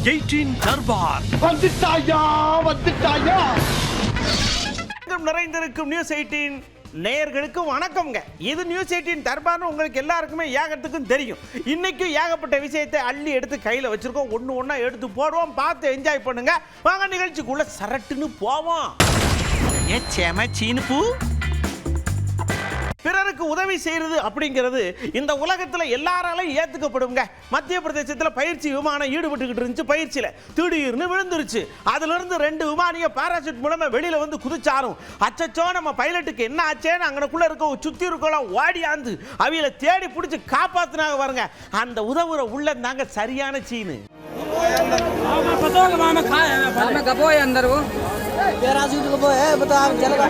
18 தர்பார் நிறைந்திருக்கும் நியூஸ் 18 நேயர்களுக்கு வணக்கம்ங்க. இது நியூஸ் 18 தர்பார்னு உங்களுக்கு எல்லாருக்குமே ஏகத்துக்கும் தெரியும். இன்னைக்கு ஏகப்பட்ட விஷயத்தை அள்ளி எடுத்து கையில் வச்சிருக்கோம். ஒண்ணா எடுத்து போடுவோம். பார்த்து என்ஜாய் பண்ணுங்க. வாங்க நிகழ்ச்சிக்குள்ள சரட்டுன்னு போவோம். பிறருக்கு உதவி செய்யறது அப்படிங்கிறது இந்த உலகத்துல எல்லாராலையும் ஏத்துக்கப்படுங்க. மத்திய பிரதேசத்துல பயிற்சி விமானம் ஈடுபட்டுக்கிட்டு இருந்துச்சு. பயிற்சியில திடீர்னு விழுந்துருச்சு. அதுல இருந்து 2 விமானிய பாராசூட் மூலமா வெளியில வந்து குதிச்சாரும். அச்சச்சோ நம்ம பைலட்டுக்கு என்ன ஆச்சேன்னு அங்கனக்குள்ள இருக்க சுத்தி இருக்கலாம் ஓடியாந்து அவியலை தேடி பிடிச்சி காப்பாத்தினாங்க பாருங்க. அந்த உதவுற உள்ளம் தாங்க சரியான சீனு. पैराशूट को है बता आप चलेगा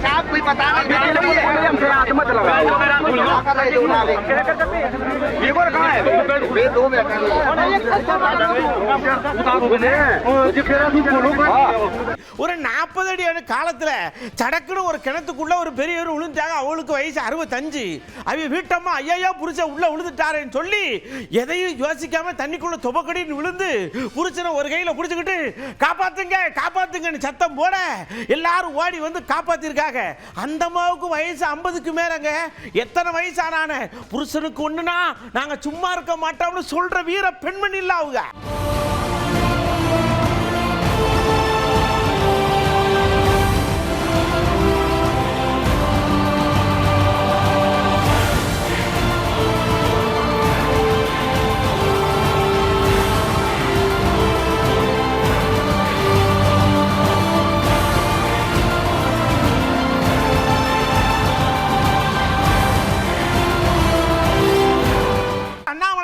साहब कोई बता हाथ मत लगाओ ये और कहां है ये 2 मिनट ஒரு 40 அடி காலத்துல சடக்குன்னு ஒரு கிணத்துக்குள்ள ஒரு பெரியவர் விழுந்தாங்க. அவளுக்கு வயசு 65. அவங்க வீட்டம்மா ஐயா புருஷன் உள்ள விழுந்துட்டாருன்னு சொல்லி எதையும் யோசிக்காம தண்ணிக்குள்ள துபக்கடின்னு விழுந்து புருஷனை ஒரு கையில புடிச்சுக்கிட்டு காப்பாத்துங்க காப்பாத்துங்கன்னு சத்தம் போட எல்லாரும் ஓடி வந்து காப்பாத்திருக்காங்க. அந்த அம்மாவுக்கு வயசு 50க்கு மேலங்க. எத்தனை வயசானான புருஷனுக்கு ஒண்ணுனா நாங்க சும்மா இருக்க மாட்டோம்னு சொல்ற வீர பெண்மணி இல்ல அவங்க.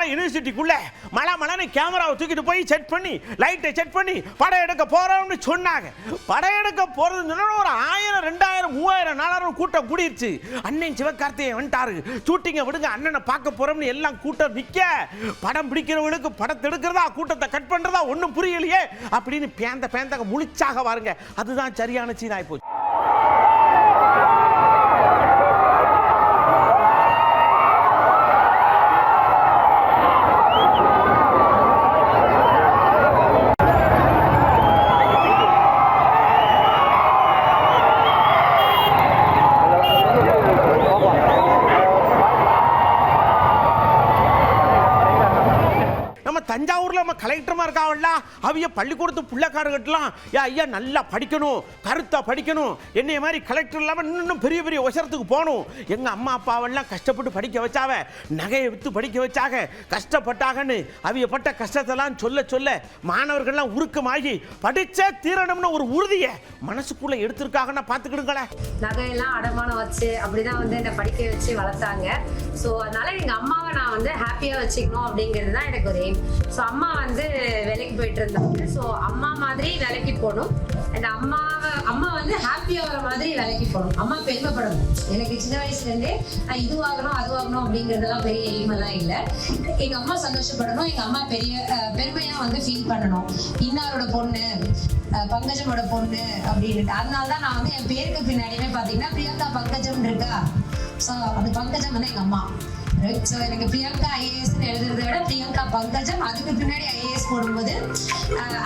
யூனிவர்சிட்டிக்குள்ள மலமலன்னு கேமராவை தூக்கிட்டு போய் செட் பண்ணி லைட்டை செட் பண்ணி படம் எடுக்க போறோம்னு சொன்னாங்க. படம் எடுக்க போறது ஒரு 1000 2000 3000 4000 கூட்டம் கூடிருச்சு. அண்ணன் சிவகார்த்திகேயன் வந்துட்டாரு. ஷூட்டிங்க விடுங்க அண்ணனை பார்க்க போறோம்னு எல்லாம் கூட்டம் நிக்க படம் பிடிக்கிறவங்களுக்கு படத்தை எடுக்கிறதா கூட்டத்தை கட் பண்றதா ஒன்றும் புரியலையே அப்படின்னு பேந்த முழிச்சாக வாருங்க. அதுதான் சரியான சீனாய் போச்சு. தஞ்சாவூர்ல நம்ம கலெக்டரமா இருக்காவல்ல அவிய பள்ளிக்கூடத்து புள்ளக்காடு கட்டலாம். ஐயா நல்லா படிக்கணும், கருத்தா படிக்கணும், என்னைய மாதிரி கலெக்டர் இல்லாம இன்னும் பெரிய பெரிய உசரத்துக்கு போகணும். எங்க அம்மா அப்பாவெல்லாம் கஷ்டப்பட்டு படிக்க வச்சாவ, நகையை வித்து படிக்க வச்சாக, கஷ்டப்பட்டாங்கன்னு அவிய பட்ட கஷ்டத்தெல்லாம் சொல்ல சொல்ல மாணவர்கள்லாம் உருக்கமாகி படிச்சே தீரணும்னு ஒரு உறுதியை மனசுக்குள்ள எடுத்திருக்காங்கன்னா பாத்துக்கிடுங்களேன். நகையெல்லாம் அடமானம் வச்சு அப்படிதான் வந்து என்னை படிக்க வச்சு வளர்த்தாங்க. ஸோ அதனால எங்க அம்மாவை நான் வந்து ஹாப்பியா வச்சுக்கணும் அப்படிங்கிறது தான் எனக்கு ஒரு எய்ம். ஸோ அம்மா வந்து வேலைக்கு போயிட்டு இருந்தாங்க. ஸோ அம்மா மாதிரி வேலைக்கு போகணும் அண்ட் அம்மா வந்து ஹாப்பியா வர மாதிரி வேலைக்கு போகணும். அம்மா பெருமைப்படணும். எனக்கு சின்ன வயசுல இருந்தே நான் இது வாங்கணும் அது வாங்கணும் அப்படிங்கறதெல்லாம் பெரிய எய்ம் எல்லாம் இல்லை. எங்க அம்மா சந்தோஷப்படணும், எங்க அம்மா பெருமையா வந்து ஃபீல் பண்ணணும். இன்னாரோட பொண்ணு பங்கஜமோட பொண்ணு அப்படின்னு. அதனாலதான் நான் வந்து என் பேருக்கு பின்னாடியுமே பாத்தீங்கன்னா பிரியங்கா பங்கஜம் இருக்கா. ஸோ அது பங்கஜம் வந்து எங்க அம்மா. ஸோ எனக்கு பிரியங்கா ஐஏஎஸ் எழுதுறதை விட பிரியங்கா பங்கஜம் அதுக்கு பின்னாடி ஐஏஎஸ் போடும்போது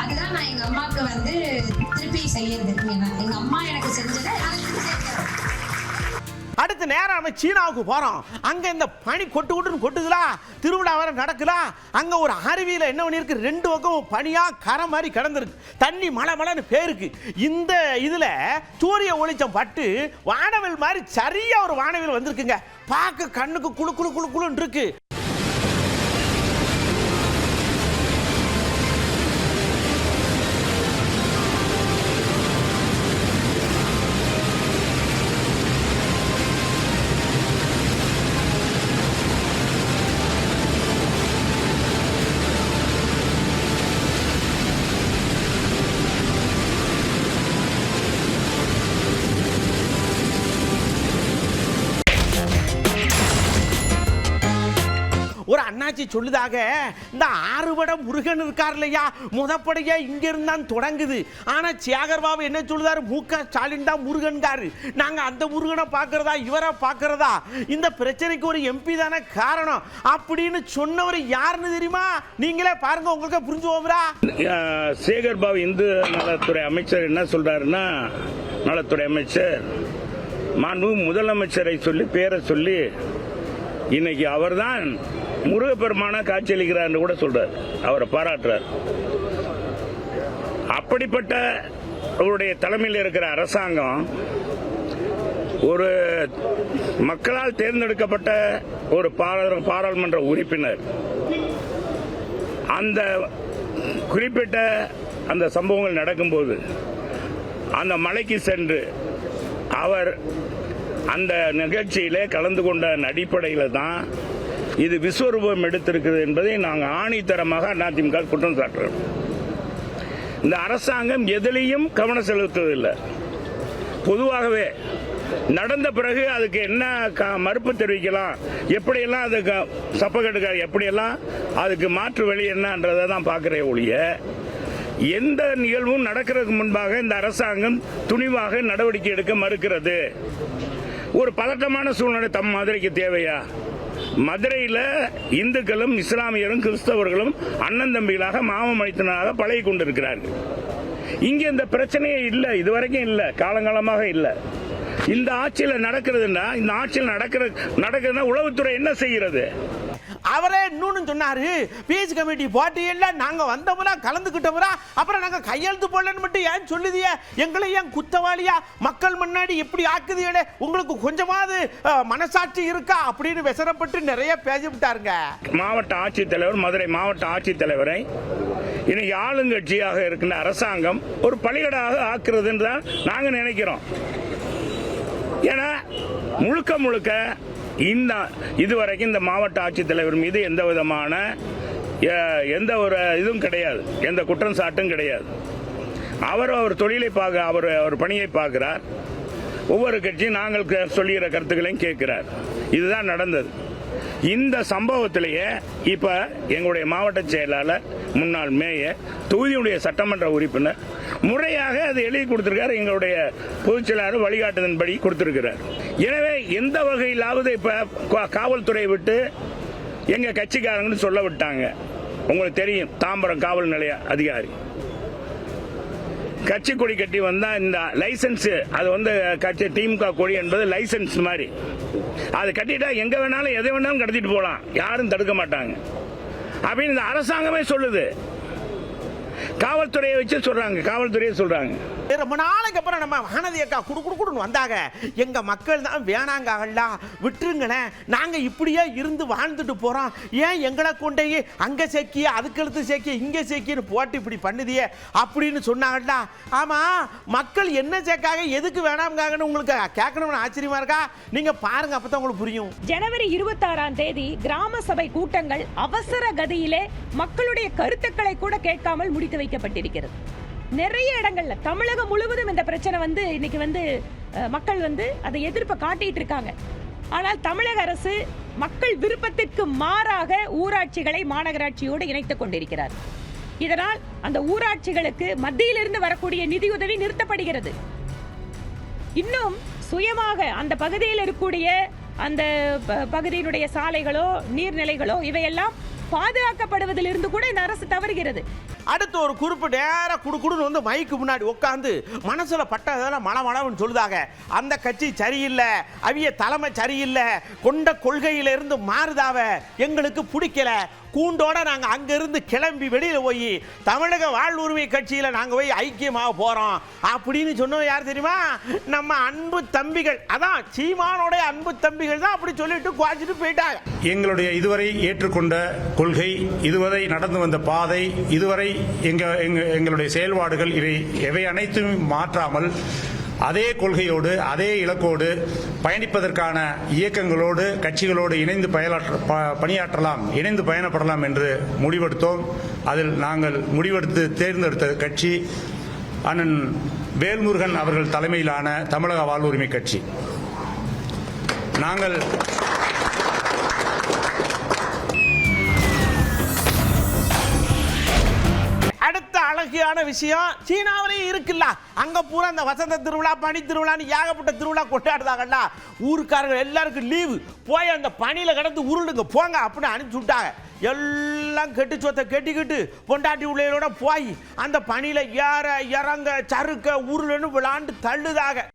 அதுதான் நான் எங்க அம்மாவுக்கு வந்து திருப்பி செய்யறது. எங்க அம்மா எனக்கு செஞ்சதை அடுத்த நேரம் நம்ம சீனாவுக்கு போறோம். அங்க இந்த பனி கொட்டுதுலா, திருவிழா வர நடக்குதா. அங்க ஒரு அருவியில என்ன பண்ணிருக்கு, 2 பக்கம் பனியா கரை மாதிரி கிடந்திருக்கு. தண்ணி மலைன்னு பேருக்கு. இந்த இதுல சூரிய ஒளிச்சம் பட்டு வானவில் மாதிரி சரியா ஒரு வானவில் வந்திருக்குங்க. பார்க்க கண்ணுக்கு குளு குளு குளு குளுன்னு இருக்கு. கட்சி சொல்லுதாக இந்த ஆறுபட முருகன் இருக்கார் இல்லையா, முதப்படையா இங்க இருந்தான் தொடங்குது. ஆனா சேகர்பாபு என்ன சொல்லுதாரு, முக ஸ்டாலின் தான் முருகன்காரு, நாங்க அந்த முருகனை பார்க்கறதா இவரை பார்க்கறதா, இந்த பிரச்சனைக்கு ஒரு எம்பி தானே காரணம் அப்படின்னு சொன்னவர் யாருன்னு தெரியுமா? நீங்களே பாருங்க, உங்களுக்கு புரிஞ்சு போகிறா. சேகர்பாபு இந்து நலத்துறை அமைச்சர் என்ன சொல்றாருன்னா, நலத்துறை அமைச்சர் மாண்பு முதலமைச்சரை சொல்லி பேரை சொல்லி இன்னைக்கு அவர்தான் முருகப்பெருமான காட்சியளிக்கிறார் கூட சொல்றார், அவரை பாராட்டுறார். அப்படிப்பட்ட அவருடைய தலைமையில் இருக்கிற அரசாங்கம் ஒரு மக்களால் தேர்ந்தெடுக்கப்பட்ட ஒரு பாராளுமன்ற உறுப்பினர் அந்த குறிப்பிட்ட அந்த சம்பவங்கள் நடக்கும்போது அந்த மலைக்கு சென்று அவர் அந்த நிகழ்ச்சியிலே கலந்து கொண்ட அடிப்படையில் தான் இது விஸ்வரூபம் எடுத்திருக்கிறது என்பதை நாங்கள் ஆணித்தரமாக அதிமுக குற்றம் சாட்டுறோம். இந்த அரசாங்கம் எதிலையும் கவனம் செலுத்துவதில்லை. பொதுவாகவே நடந்த பிறகு அதுக்கு என்ன மறுப்பு தெரிவிக்கலாம், எப்படியெல்லாம் அதுக்கு சப்பக்கட்டுக்க எப்படியெல்லாம் அதுக்கு மாற்று வழி என்னன்றதை தான் பார்க்குறேன் ஒழிய, எந்த நிகழ்வும் நடக்கிறதுக்கு முன்பாக இந்த அரசாங்கம் துணிவாக நடவடிக்கை எடுக்க மறுக்கிறது. ஒரு பதட்டமான சூழ்நிலை தம் மதுரைக்கு தேவையா? மதுரையில் இந்துக்களும் இஸ்லாமியரும் கிறிஸ்தவர்களும் அண்ணன் தம்பிகளாக மாமமைத்தனாக பழகி கொண்டிருக்கிறார்கள். இங்கே இந்த பிரச்சனையே இல்லை, இதுவரைக்கும் இல்லை, காலங்காலமாக இல்லை. இந்த ஆட்சியில் நடக்கிறதுன்னா, இந்த ஆட்சியில் நடக்கிறதுனா உளவுத்துறை என்ன செய்கிறது? அவரே இன்னொன்னு சொன்னாரு, பீஸ் கமிட்டி போட்டியில நாங்க வந்தவரா கலந்துக்கிட்டவரா, அப்புறம் நாங்க கையெழுத்து போடலன்னு மட்டும் ஏன் சொல்லுதிய, எங்களை ஏன் குத்தவாளியா மக்கள் முன்னாடி எப்படி ஆக்குதியடே, உங்களுக்கு கொஞ்சமாவது மனசாட்சி இருக்கா அப்படின்னு விசரப்பட்டு நிறைய பேசிவிட்டாருங்க. மாவட்ட ஆட்சித்தலைவர், மதுரை மாவட்ட ஆட்சித்தலைவரை இன்னைக்கு ஆளுங்கட்சியாக இருக்கின்ற அரசாங்கம் ஒரு பலிகடாக ஆக்குறதுன்னு தான் நாங்க நினைக்கிறோம். ஏன்னா முழுக்க முழுக்க இதுவரைக்கும் இந்த மாவட்ட ஆட்சித்தலைவர் மீது எந்த விதமான எந்த ஒரு இதுவும் கிடையாது, எந்த குற்றம் சாட்டும் கிடையாது. அவர் தொழிலை அவர் பணியை பார்க்கிறார். ஒவ்வொரு கட்சியும் நாங்கள் சொல்லுகிற கருத்துக்களையும் கேட்கிறார். இதுதான் நடந்தது. இந்த சம்பவத்திலேயே இப்ப எங்களுடைய மாவட்ட செயலாளர், முன்னாள் மேயர், தொகுதியுடைய சட்டமன்ற உறுப்பினர் முறையாக அது எழுதி கொடுத்திருக்காரு. எங்களுடைய பொதுச் செயலாளர் வழிகாட்டுதன்படி கொடுத்திருக்கிறார். எனவே எந்த வகையிலாவது இப்ப காவல்துறையை விட்டு எங்க கட்சிக்காரங்கன்னு சொல்ல விட்டாங்க. உங்களுக்கு தெரியும், தாம்பரம் காவல் நிலைய அதிகாரி கட்சி கொடி கட்டி வந்தா இந்த லைசன்ஸ், அது கட்சி திமுக கொடி என்பது லைசன்ஸ் மாதிரி, அது கட்டிட்டா எங்க வேணாலும் எதை வேணாலும் கடத்திட்டு போகலாம், யாரும் தடுக்க மாட்டாங்க அப்படின்னு இந்த அரசாங்கமே சொல்லுது. காவல்துறையை வச்சு சொல்றாங்க, காவல்துறையை சொல்றாங்க. ரொம்ப நாளைக்கு அப்புறம் நம்ம வானதி அக்கா குடுன்னு வந்தாங்க. எங்க மக்கள் தான் வேணாங்கல்ல, விட்டுருங்களேன், நாங்க இப்படியே இருந்து வாழ்ந்துட்டு போறோம், ஏன் எங்களை கொண்டே அங்க சேர்க்கிய அதுக்கடுத்து சேர்க்கிய இங்க சேர்க்கின்னு போட்டு இப்படி பண்ணுதியே அப்படின்னு சொன்னாங்கல்ல. ஆமா, மக்கள் என்ன சேர்க்காக எதுக்கு வேணாம்காங்கன்னு உங்களுக்கு கேட்கணும்னு ஆச்சரியமா இருக்கா? நீங்க பாருங்க, அப்பதான் உங்களுக்கு புரியும். ஜனவரி 26ஆம் தேதி கிராம சபை கூட்டங்கள் அவசர கதியிலே மக்களுடைய கருத்துக்களை கூட கேட்காமல் முடித்து வைக்கப்பட்டிருக்கிறது. நிறைய இடங்கள்ல தமிழகம் முழுவதும் இந்த பிரச்சனை இன்னைக்கு மக்கள் அதை எதிர்ப்பை காட்டிட்டு இருக்காங்க. ஆனால் தமிழக அரசு மக்கள் விருப்பத்திற்கு மாறாக ஊராட்சிகளை மாநகராட்சியோடு இணைத்துக் கொண்டிருக்கிறார். இதனால் அந்த ஊராட்சிகளுக்கு மத்தியிலிருந்து வரக்கூடிய நிதியுதவி நிறுத்தப்படுகிறது. இன்னும் சுயமாக அந்த பகுதியில் இருக்கக்கூடிய அந்த பகுதியினுடைய சாலைகளோ நீர்நிலைகளோ இவையெல்லாம் பாதுகாக்கப்படுவதிலிருந்து கூட இந்த அரசு தவறுகிறது. அடுத்து ஒரு குறிப்பு நேர குடுன்னு மைக்கு முன்னாடி உட்காந்து மனசுல பட்டதெல்லாம் மளமளவுன்னு சொல்லுதாங்க. அந்த கட்சி சரியில்லை, அவிய தலைமை சரியில்லை, கொண்ட கொள்கையிலிருந்து மாறுதாவ எங்களுக்கு பிடிக்கல, கூண்டோட நாங்க அங்கிருந்து கிளம்பி வெளியில போய் தமிழக வாழ்வுரிமை கட்சியில நாங்க போய் ஐக்கியமாக போறோம் அப்படின்னு சொன்னோம். யார் தெரியுமா? நம்ம அன்பு தம்பிகள். அதான் சீமானோட அன்பு தம்பிகள் தான் அப்படி சொல்லிட்டு குவாச்சிட்டு போயிட்டாங்க. எங்களுடைய இதுவரை ஏற்றுக்கொண்ட கொள்கை, இதுவரை நடந்து வந்த பாதை, இதுவரை எங்களுடைய செயல்பாடுகள் இவை அனைத்தும் மாற்றாமல் அதே கொள்கையோடு அதே இலக்கோடு பயணிப்பதற்கான இயக்கங்களோடு கட்சிகளோடு இணைந்து பணியாற்றலாம், இணைந்து பயணப்படலாம் என்று முடிவெடுத்தோம். அதில் நாங்கள் முடிவெடுத்து தேர்ந்தெடுத்த கட்சி அண்ணன் வேல்முருகன் அவர்கள் தலைமையிலான தமிழக வாழ்வுரிமை கட்சி. நாங்கள் அழகான விஷயம் சீனாவிலேயே இருக்குல்ல. அங்க பூரா அந்த வசந்த திருவிழா, பனி திருவிழான்னு ஏகப்பட்ட திருவிழா கொண்டாடுதாங்கல்ல. ஊருக்காரர்கள் எல்லாருக்கும் லீவு, போய் அந்த பனியில கிடந்து உருளுங்க போங்க அப்படின்னு அனுப்பிச்சு விட்டாங்க. எல்லாம் கெட்டு சொத்தை கெட்டிக்கிட்டு பொண்டாட்டி உள்ளையோட போய் அந்த பனியில ஏற இறங்க சறுக்க உருளுன்னு விளாண்டு தள்ளுதாக.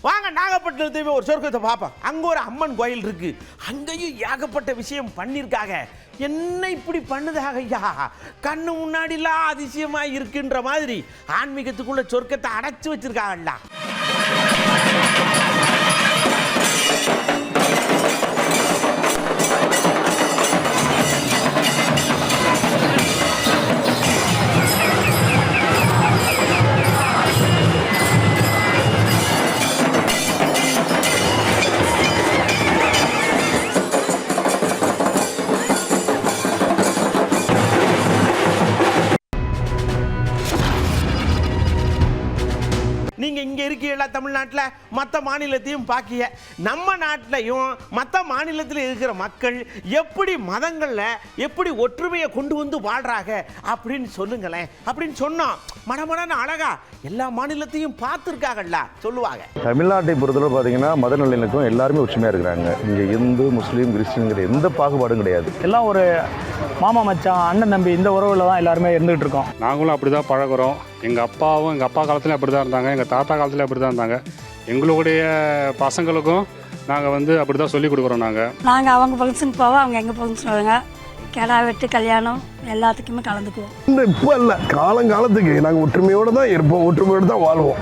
வாங்க நாகப்பட்டினத்துக்கு ஒரு சொர்க்கத்தை பார்ப்போம். அங்க ஒரு அம்மன் கோயில் இருக்கு. அங்கேயும் ஏகப்பட்ட விஷயம் பண்ணிருக்காங்க. என்ன இப்படி பண்ணுதாக ஐயா, கண்ணு முன்னாடிலாம் அதிசயமா இருக்குன்ற மாதிரி ஆன்மீகத்துக்குள்ள சொர்க்கத்தை அடைச்சு வச்சிருக்காங்கல்ல. நீங்க இங்க இருக்கீங்களா தமிழ்நாட்டில், மற்ற மாநிலத்தையும் பாக்கிய. நம்ம நாட்டிலையும் மற்ற மாநிலத்தில் இருக்கிற மக்கள் எப்படி மதங்கள்ல எப்படி ஒற்றுமையை கொண்டு வந்து வாழ்றாங்க அப்படின்னு சொல்லுங்களேன் அப்படின்னு சொன்னோம். மடமடன்னு அழகா எல்லா மாநிலத்தையும் பார்த்துருக்காங்கல்ல சொல்லுவாங்க. தமிழ்நாட்டை பொறுத்தவரை பார்த்தீங்கன்னா மத நல்லிணக்கம் எல்லாருமே ஒற்றுமையாக இருக்கிறாங்க. இங்கே இந்து முஸ்லீம் கிறிஸ்டின்கிற எந்த பாகுபாடும் கிடையாது. எல்லாம் ஒரு மாமா மச்சான் அண்ணன் தம்பி இந்த உறவில் தான் எல்லாருமே இருந்துகிட்டு இருக்கோம். நாங்களும் அப்படி தான் பழகிறோம். எங்கள் அப்பாவும் எங்கள் அப்பா காலத்துலேயும் அப்படி தான் இருந்தாங்க, எங்கள் தாத்தா காலத்துலேயும் அப்படி தான் இருந்தாங்க. எங்களுடைய பசங்களுக்கும் நாங்கள் அப்படி தான் சொல்லிக் கொடுக்குறோம். நாங்கள் அவங்க ஃபங்க்ஷனுக்கு போவோம், அவங்க எங்கள் ஃபங்க்ஷன் போவாங்க. கிடா வெட்டு கல்யாணம் எல்லாத்துக்குமே கலந்துக்குவோம். இப்போ இல்லை, காலங்காலத்துக்கு நாங்கள் ஒற்றுமையோடு தான் இருப்போம், ஒற்றுமையோடு தான் வாழ்வோம்.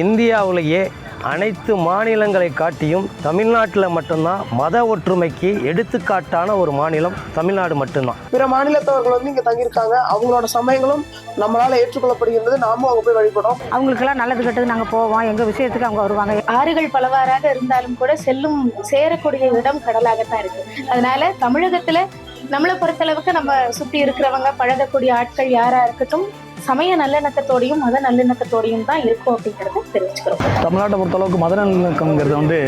இந்தியாவிலேயே அனைத்து மாநிலங்களை காட்டியும் தமிழ்நாட்டில் மட்டும்தான் மத ஒற்றுமைக்கு எடுத்துக்காட்டான ஒரு மாநிலம் தமிழ்நாடு மட்டும்தான். பிற மாநிலத்தவர்கள் இங்கே தங்கியிருக்காங்க, அவங்களோட சமயங்களும் நம்மளால ஏற்றுக்கொள்ளப்படுகிறது. நாமும் அவங்க போய் வழிபடுறோம். அவங்களுக்கெல்லாம் நல்லது கெட்டது நாங்கள் போவோம், எங்கள் விஷயத்துக்கு அவங்க வருவாங்க. ஆறுகள் பலவாறாக இருந்தாலும் கூட சேரக்கூடிய இடம் கடலாகத்தான் இருக்கு. அதனால தமிழகத்தில் நம்மளை பொறுத்தளவுக்கு நம்ம சுற்றி இருக்கிறவங்க பழகக்கூடிய ஆட்கள் யாரா இருக்கட்டும் சமய நல்லிணக்கத்தோடையும் மத நல்லிணக்கத்தோடையும் தான் இருக்கும் அப்படிங்கிறத தெரிவிச்சுக்கிறோம். தமிழ்நாட்டை பொறுத்தளவுக்கு மத நல்லிணக்கங்கிறது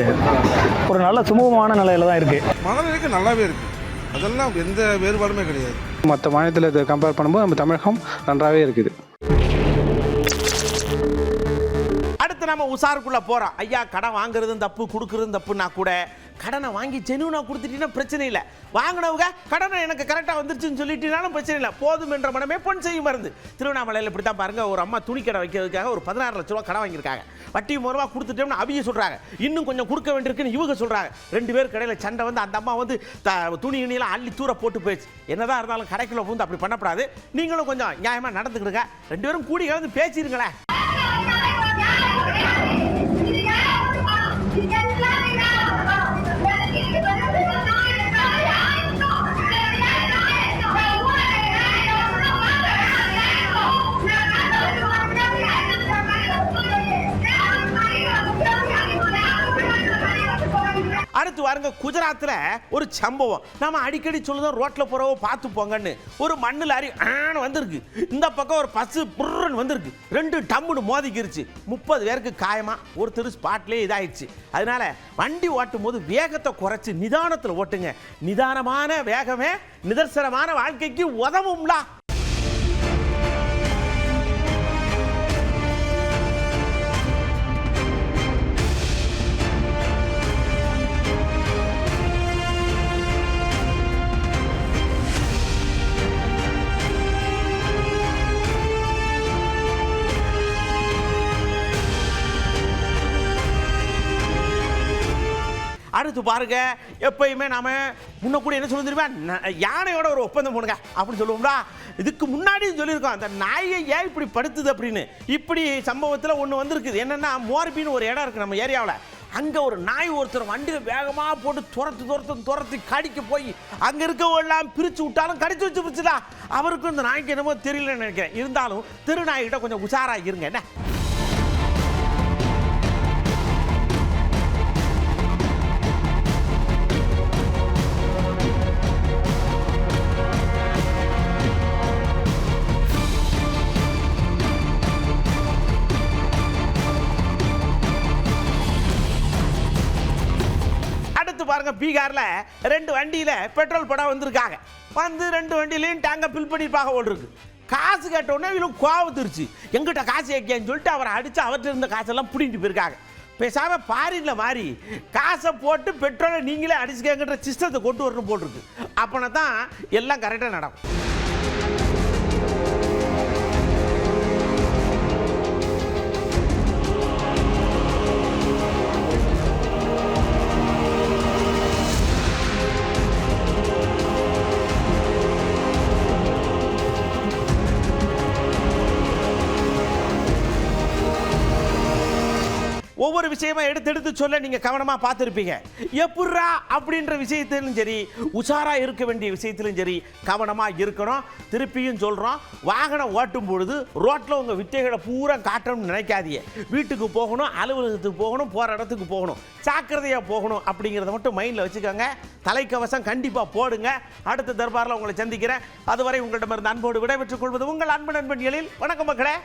ஒரு நல்ல சுமூகமான நிலையில தான் இருக்கு. மத நல்லிணக்கம் நல்லாவே இருக்கு, அதெல்லாம் எந்த வேறுபாடுமே கிடையாது. மற்ற மாநிலத்தில் இதை கம்பேர் பண்ணும்போது நம்ம தமிழகம் நன்றாகவே இருக்குது. அடுத்து நம்ம உசாருக்குள்ள போறோம். ஐயா கடன் வாங்குறதும் தப்பு, கொடுக்கறதும் தப்புன்னா கூட கடனை வாங்கி ஜெனுவனா கொடுத்துட்டீங்கன்னா பிரச்சனை இல்லை. வாங்கினவங்க கடனை எனக்கு கரெக்டாக வந்துருச்சுன்னு சொல்லிட்டீங்கனாலும் பிரச்சனை இல்லை. போதும் என்ற மனமே பொன் செய்யும் மருந்து. திருவண்ணாமலையில் இப்படி தான் பாருங்க, ஒரு அம்மா துணி கடை வைக்கிறதுக்காக ஒரு 16 லட்ச ரூபா கடன் வாங்கியிருக்காங்க. வட்டி 3 ரூபா கொடுத்துட்டோம்னு அவங்க சொல்றாங்க, இன்னும் கொஞ்சம் கொடுக்க வேண்டியிருக்குன்னு இவங்க சொல்றாங்க. 2 பேர் கடையில் சண்டை வந்து அந்த அம்மா துணி இனியெல்லாம் அள்ளி தூர போட்டு போயிடுச்சு. என்னதான் இருந்தாலும் கடைக்குள்ள வந்து அப்படி பண்ணப்படாது. நீங்களும் கொஞ்சம் நியாயமா நடந்துக்கிடுங்க. 2 பேரும் கூடி கலந்து பேசிருங்களேன். அடுத்து வாருங்க, குஜராத்தில் ஒரு சம்பவம். நம்ம அடிக்கடி சொல்லுதோம் ரோட்ல போறவோ பார்த்து போங்கன்னு. ஒரு மண்ணு லாரி வந்திருக்கு, இந்த பக்கம் ஒரு பஸ் புர்ன்னு வந்திருக்கு, 2 டம்முன்னு மோதிக்கிருச்சு. 30 பேருக்கு காயமா, ஒருத்தர் ஸ்பாட்லேயே இதாயிடுச்சு. அதனால வண்டி ஓட்டும் போது வேகத்தை குறைச்சு நிதானத்தில் ஓட்டுங்க. நிதானமான வேகமே நிதர்சனமான வாழ்க்கைக்கு உதவும்ல. அடுத்து பாருங்க, எப்பயுமே நாம முன்ன கூட என்ன சொல்ல தெரியுமா, யானையோட ஒரு ஒப்பந்தம் போடுங்க அப்படின்னு சொல்லுவோம்டா. இதுக்கு முன்னாடி சொல்லியிருக்கோம், அந்த நாயை ஏன் இப்படி படுத்துது அப்படின்னு. இப்படி சம்பவத்தில் ஒன்று வந்திருக்குது. என்னன்னா, மோர்பின்னு ஒரு இடம் இருக்கு நம்ம ஏரியாவில். அங்கே ஒரு நாய் ஒருத்தர் வண்டியில் வேகமாக போட்டு துரத்தி கடிக்க போய் அங்கே இருக்கவெல்லாம் பிரித்து விட்டாலும் கடிச்சு வச்சு பிடிச்சதா. அவருக்கும் இந்த நாய்க்கு என்னமோ தெரியலன்னு நினைக்கிறேன். இருந்தாலும் திருநாய்கிட்ட கொஞ்சம் உஷாராக இருங்க என்ன. பாருங்க, பீகார்ல 2 வண்டியில பெட்ரோல் படம் வந்திருக்காங்க. வந்து 2 வண்டியிலையும் டேங்கை ஃபில் பண்ணிப்பாங்க ஓடு இருக்கு. காசு கேட்டோடனே இவங்களுக்கு கோவத்துருச்சு. எங்கிட்ட காசு வைக்கன்னு சொல்லிட்டு அவரை அடிச்சு அவர்கிட்ட இருந்த காசெல்லாம் பிடிங்கிட்டு போயிருக்காங்க. பேசாம பாரின்ல மாதிரி காசை போட்டு பெட்ரோலை நீங்களே அடிச்சுக்கங்கிற சிஸ்டத்தை கொண்டு வரணும் போட்டிருக்கு. அப்பனா தான் எல்லாம் கரெக்டாக நடக்கும். ஒவ்வொரு விஷயமா எடுத்து சொல்ல நீங்க கவனமா பார்த்துருப்பீங்க. எப்பட்றா அப்படின்ற விஷயத்திலும் சரி, உஷாரா இருக்க வேண்டிய விஷயத்திலும் சரி கவனமா இருக்கணும். திருப்பியும் சொல்றோம், வாகனம் ஓட்டும் பொழுது ரோட்ல உங்க வித்தைகளை பூரா காட்டணும்னு நினைக்காதீங்க. வீட்டுக்கு போகணும், அலுவலகத்துக்கு போகணும், போற இடத்துக்கு போகணும், ஜாக்கிரதையா போகணும் அப்படிங்கிறத மட்டும் மைண்ட்ல வச்சுக்கோங்க. தலைக்கவசம் கண்டிப்பா போடுங்க. அடுத்த தர்பாரில் உங்களை சந்திக்கிறேன். அதுவரை உங்களிடமிருந்து அன்போடு விடைபெற்றுக் கொள்வது உங்கள் அன்பு நண்பன் எழில். வணக்கம் மக்களே.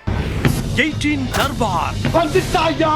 18 தர்பார் வந்துட்டாயா.